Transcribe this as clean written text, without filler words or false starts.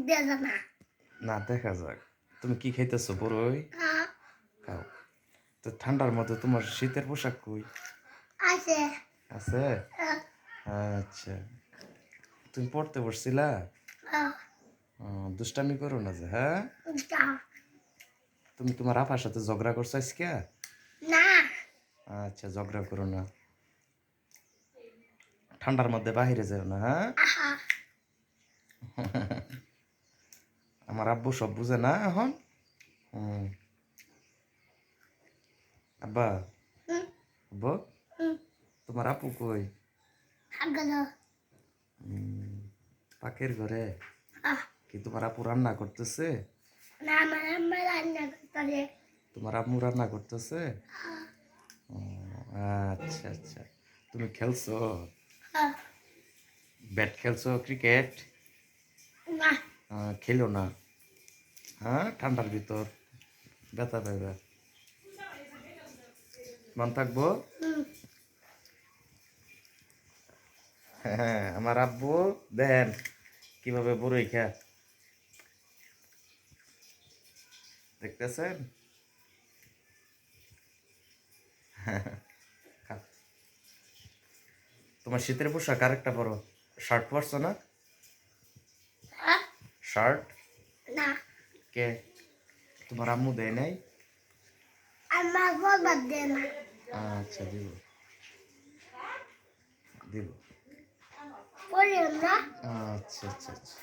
দেখা না। না দেখা যাক। তুমি কি খাইতেছো বড়ই? খাও। তো ঠান্ডার মধ্যে তোমার শীতের পোশাক কই? আছে। আছে? আচ্ছা। তুমি পড়তে বসছিলা? দুষ্টামি করো না যে, হ্যাঁ? তুমি তোমার আপার সাথে ঝগড়া করছো আজকে? না। আচ্ছা, ঝগড়া করো না। ঠান্ডার মধ্যে বাহিরে যাও না, হ্যাঁ? আমার আব্বু সব বুঝে না এখন? হুম। আব্বা, আব্বু, তোমার আপু কই? পাকের ঘরে? কি তোমার আপু রান্না করতেছে? না, আমার আম্মা রান্না করে। তোমার আম্মু রান্না করতেছে? ও, আচ্ছা আচ্ছা। তুমি খেলছো? ব্যাট খেলছো, ক্রিকেট? না। খেলো না, হ্যাঁ? ঠান্ডার ভিতর ব্যথা পাইবা। মন থাকবো? হ্যাঁ, আমার আব্বু দেন কিভাবে বড়ই খা, দেখতেছেন? খা। তোমার শীতের পোশাক আরেকটা পরো। শার্ট পরছো না? শার্ট? না। কে? তোমার আম্মু দেয় নাই? আমার বাবা দেয় না। আচ্ছা, দিব দিব। পড়িও না। আচ্ছা আচ্ছা আচ্ছা।